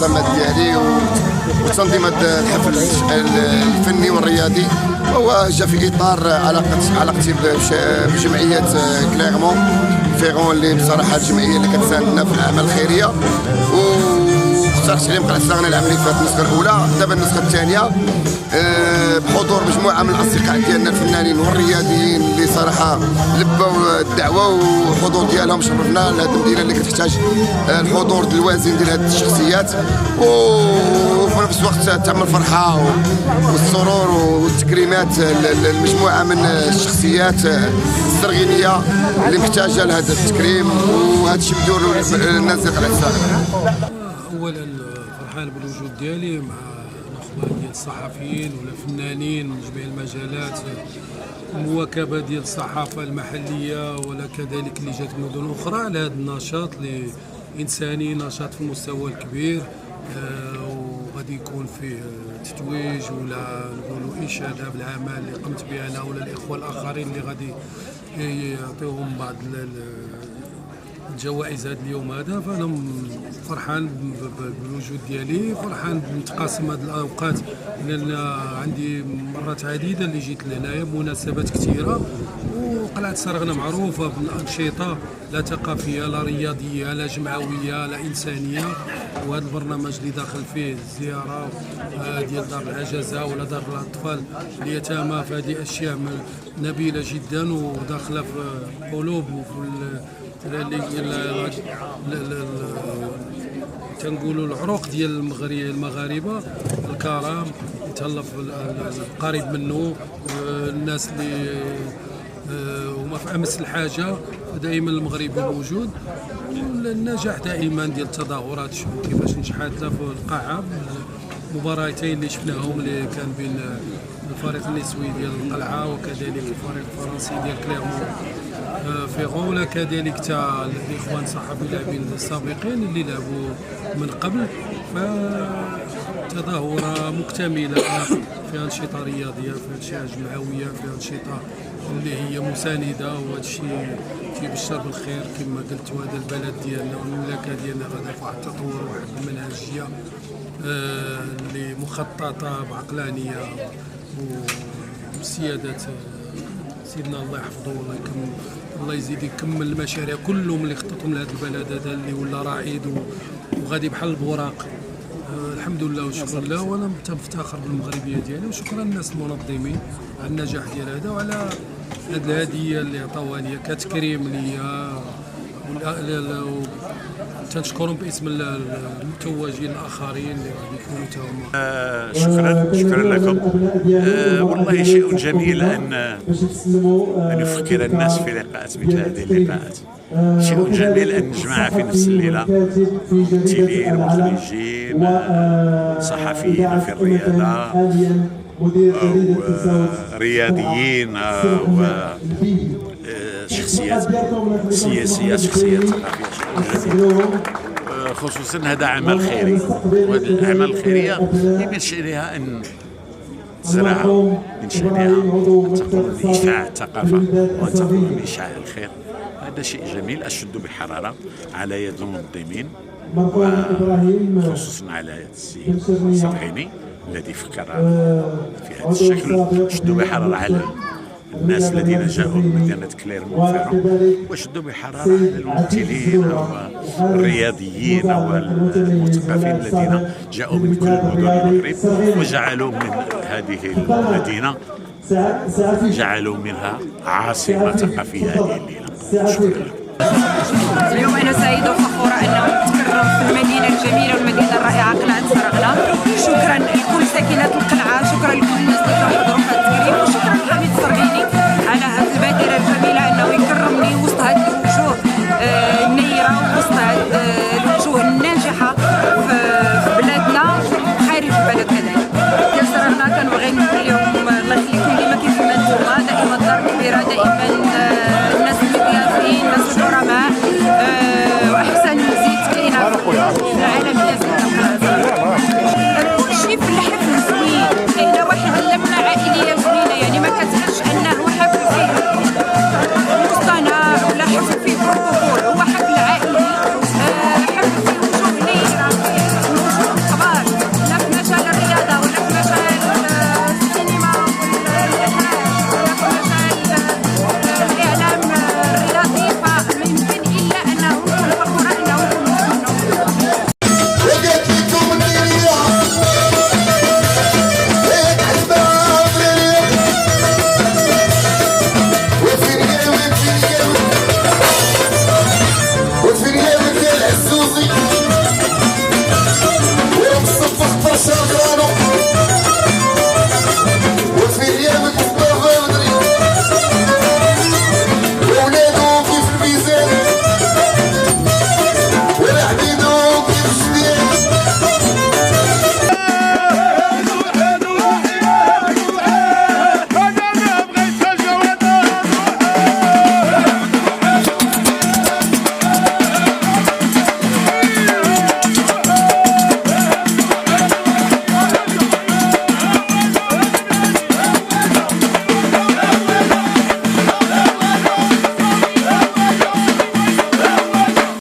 المنظمات ديالي وتنظيم هذا الحفل الفني والرياضي. هو جا في اطار علاقتي بجمعيه كليرمون فيرون، اللي بصراحه الجمعيه اللي كتساندنا في الاعمال الخيريه، واقترحت عليهم قلعه صراغنا العام اللي فات النسخه الاولى. دابا النسخه الثانيه بحضور مجموعه من الاصدقاء ديالنا الفنانين والرياضيين اللي صراحه لبوا الدعوه، والحضور ديالهم شرفنا لهذه المدينه اللي كتحتاج الحضور الوازن ديال هذه الشخصيات، وفي نفس الوقت تعمل الفرحه والسرور والتكريمات لمجموعه من الشخصيات الصرغينيه اللي محتاجه لهذا التكريم، وهذا الشيء بدور الناس ديال قلعه صراغنا. اولا فرحان بالوجود ديالي مع الاخوان ديال الصحفيين ولا فنانين من جميع المجالات، مواكبه ديال الصحافه المحليه ولا كذلك اللي جات من مدن اخرى على هذا النشاط اللي انساني، نشاط في المستوى الكبير، وغادي يكون فيه تتويج ولا نقولوا اشاده بالاعمال اللي قمت بها انا ولا الاخوه الاخرين اللي غادي يعطيوهم بعض الجوائز هذا اليوم هذا. فانا فرحان بالوجود ديالي، فرحان بنتقاسم هذه الاوقات، لان عندي مرات عديده اللي جيت لهنايا بمناسبات كثيره، وقلعه صراغنا معروفه بالانشطه لا ثقافيه لا رياضيه لا جمعويه لا انسانيه. وهذا البرنامج اللي داخل فيه الزياره ديال دار العجزه ولا دار الاطفال اليتامى، فهذه اشياء نبيله جدا وداخله في قلوب وفي تنقولوا العروق ديال المغاربه الكرام، يتهلا في القريب منه الناس اللي هما في امس الحاجه. دائما المغربي موجود، والنجاح دائما ديال التظاهرات شوفوا كيفاش نجحت في القاعه. المباراتين اللي شفناهم اللي كان بين الفريق النسوي ديال القلعه وكذلك الفريق الفرنسي ديال كليرمون فيرون، ولا كذلك حتى الاخوان صحفي اللاعبين السابقين اللي لعبوا من قبل. فتظاهره مكتمله فيها انشطه رياضيه، فيها انشطه جمعويه، فيها انشطه اللي هي مسانده، وهذا الشيء تيبشر بالخير كما قلت. وهذا البلد ديالنا والمملكه ديالنا غادا في واحد التطور وواحد المنهجيه اللي مخططه بعقلانيه وبسياده سيدنا الله يحفظه الله يزيد يكمل المشاريع كلهم اللي خططهم لهذا البلد هذا اللي ولا رائد وغادي بحال البوراق. الحمد لله والشكر لله، وانا مفتخر بالمغربيه ديالي، وشكرا للناس المنظمين على النجاح ديال هذا وعلى هذه الهديه اللي عطاوها لي كتكريم ليا، تنشكرهم باسم المتوجين الاخرين اللي غادي يكونوا تاهما. شكرا لكم. والله شيء جميل ان يفكر الناس في لقاءات مثل هذه اللقاءات. شيء جميل ان نجمع في نفس الليله ممثلين مخرجين صحفيين في الرياضه أو رياضيين أو شخصيات سياسية، شخصيات ثقافية، خصوصا هذا عمل خيري. وهذه الأعمال الخيرية من شأنها أن تزرع، من شأنها أن تقوم بإشاعة الثقافة وأن تقوم بإشاعة الخير. هذا شيء جميل. أشد بحرارة على يد المنظمين وخصوصا على يد السيد الصرغيني الذي فكر في هذا الشكل. شدوا بحرارة على الناس الذين جاءوا من مدينة كليرمون فيرون، وشدوا بحرارة على الممثلين والرياضيين والمثقفين الذين جاءوا من كل مدن المغرب وجعلوا من هذه المدينة جعلوا منها عاصمة ثقافية هذه الليلة. شكرا. اليوم أنا سعيدة وفخورة أنه نتكرم في المدينة الجميلة والمدينة الرائعة قلعة صراغنا. شكرا لكل ساكنات القلعة، شكرا لكل الناس اللي حضروا في هذا التكريم،